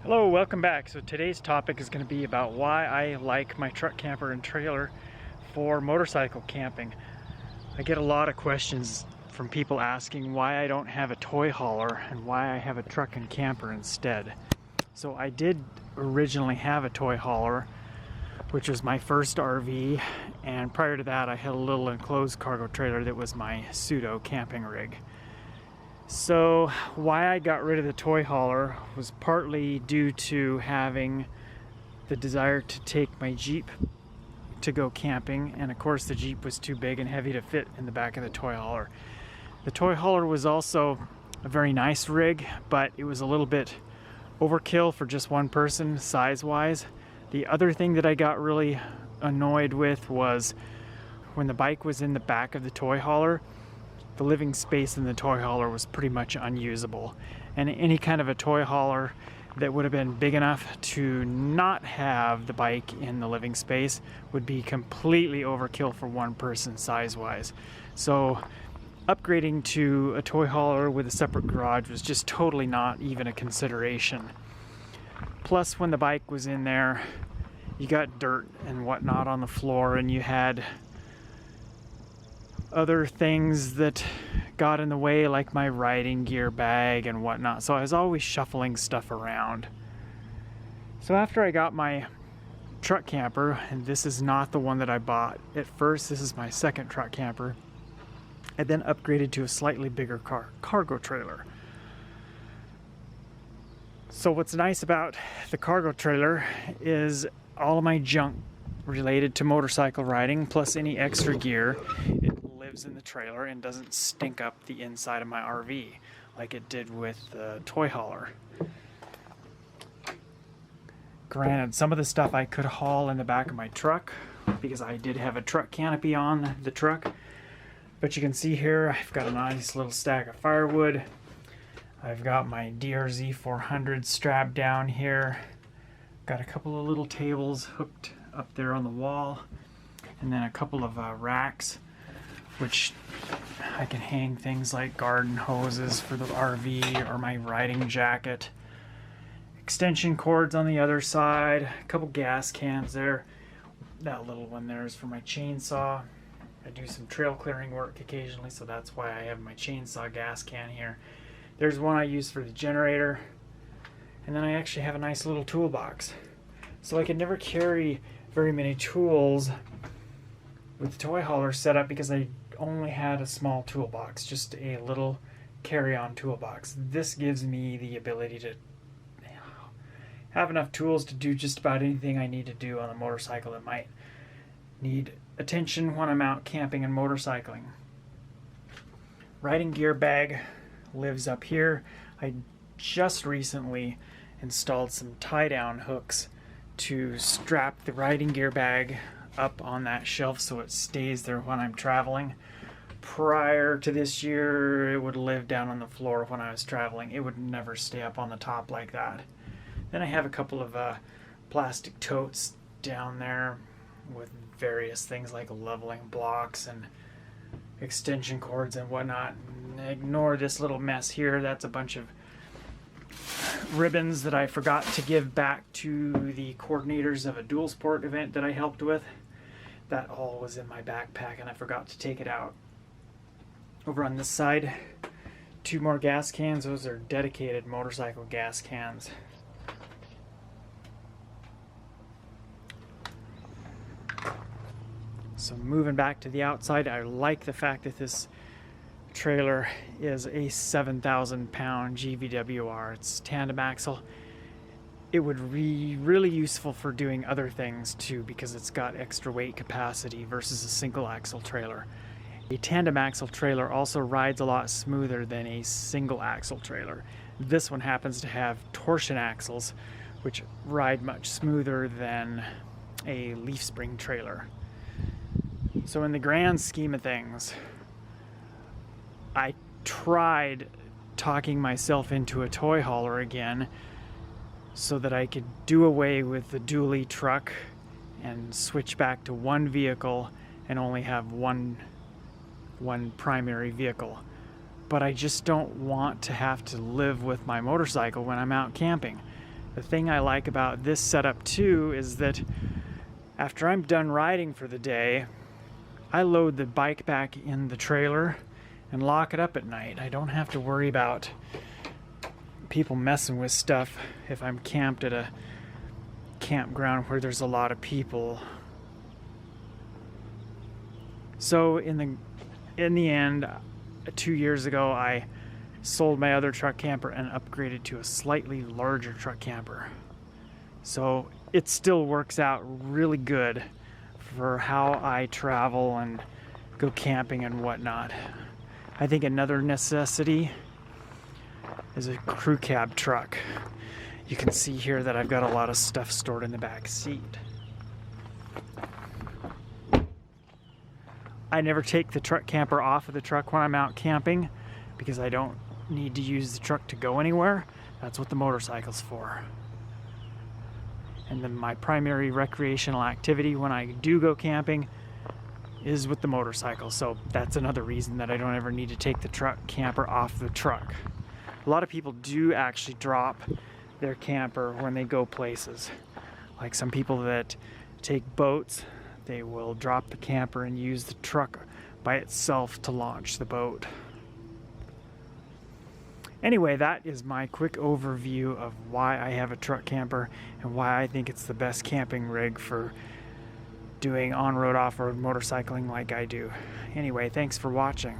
Hello, welcome back. So today's topic is going to be about why I like my truck camper and trailer for motorcycle camping. I get a lot of questions from people asking why I don't have a toy hauler and why I have a truck and camper instead. So I did originally have a toy hauler, which was my first RV, and prior to that I had a little enclosed cargo trailer that was my pseudo camping rig. So why I got rid of the toy hauler was partly due to having the desire to take my Jeep to go camping, and of course the Jeep was too big and heavy to fit in the back of the toy hauler. The toy hauler was also a very nice rig, but it was a little bit overkill for just one person size-wise. The other thing that I got really annoyed with was when the bike was in the back of the toy hauler, the living space in the toy hauler was pretty much unusable. And any kind of a toy hauler that would have been big enough to not have the bike in the living space would be completely overkill for one person size-wise. So upgrading to a toy hauler with a separate garage was just totally not even a consideration. Plus, when the bike was in there, you got dirt and whatnot on the floor, and you had other things that got in the way, like my riding gear bag and whatnot. So I was always shuffling stuff around. So after I got my truck camper, and this is not the one that I bought at first, this is my second truck camper, I then upgraded to a slightly bigger cargo trailer. So what's nice about the cargo trailer is all of my junk related to motorcycle riding, plus any extra gear, it lives in the trailer and doesn't stink up the inside of my RV like it did with the toy hauler. Granted, some of the stuff I could haul in the back of my truck because I did have a truck canopy on the truck, but you can see here I've got a nice little stack of firewood. I've got my DRZ 400 strapped down here. Got a couple of little tables hooked up there on the wall, and then a couple of racks which I can hang things like garden hoses for the RV or my riding jacket, extension cords on the other side, a couple gas cans there. That little one there is for my chainsaw. I do some trail clearing work occasionally, so that's why I have my chainsaw gas can here. There's one I use for the generator, and then I actually have a nice little toolbox. So I could never carry very many tools with the toy hauler set up because I only had a small toolbox, just a little carry-on toolbox. This gives me the ability to have enough tools to do just about anything I need to do on a motorcycle that might need attention when I'm out camping and motorcycling. Riding gear bag lives up here. I just recently installed some tie-down hooks to strap the riding gear bag up on that shelf so it stays there when I'm traveling. Prior to this year, it would live down on the floor when I was traveling. It would never stay up on the top like that. Then I have a couple of plastic totes down there with various things like leveling blocks and extension cords and whatnot. Ignore this little mess here. That's a bunch of ribbons that I forgot to give back to the coordinators of a dual sport event that I helped with. That all was in my backpack and I forgot to take it out. Over on this side, 2 more gas cans. Those are dedicated motorcycle gas cans. So moving back to the outside, I like the fact that this trailer is a 7,000 pound GVWR. It's tandem axle. It would be really useful for doing other things too because it's got extra weight capacity versus a single axle trailer. A tandem axle trailer also rides a lot smoother than a single axle trailer. This one happens to have torsion axles which ride much smoother than a leaf spring trailer. So in the grand scheme of things, I tried talking myself into a toy hauler again so that I could do away with the dually truck and switch back to one vehicle and only have one primary vehicle. But I just don't want to have to live with my motorcycle when I'm out camping. The thing I like about this setup too is that after I'm done riding for the day, I load the bike back in the trailer and lock it up at night. I don't have to worry about people messing with stuff if I'm camped at a campground where there's a lot of people. So in the end, 2 years ago, I sold my other truck camper and upgraded to a slightly larger truck camper. So it still works out really good for how I travel and go camping and whatnot. I think another necessity is a crew cab truck. You can see here that I've got a lot of stuff stored in the back seat. I never take the truck camper off of the truck when I'm out camping because I don't need to use the truck to go anywhere. That's what the motorcycle's for. And then my primary recreational activity when I do go camping is with the motorcycle. So that's another reason that I don't ever need to take the truck camper off the truck. A lot of people do actually drop their camper when they go places. Like some people that take boats, they will drop the camper and use the truck by itself to launch the boat. Anyway, that is my quick overview of why I have a truck camper and why I think it's the best camping rig for doing on-road, off-road motorcycling like I do. Anyway, thanks for watching.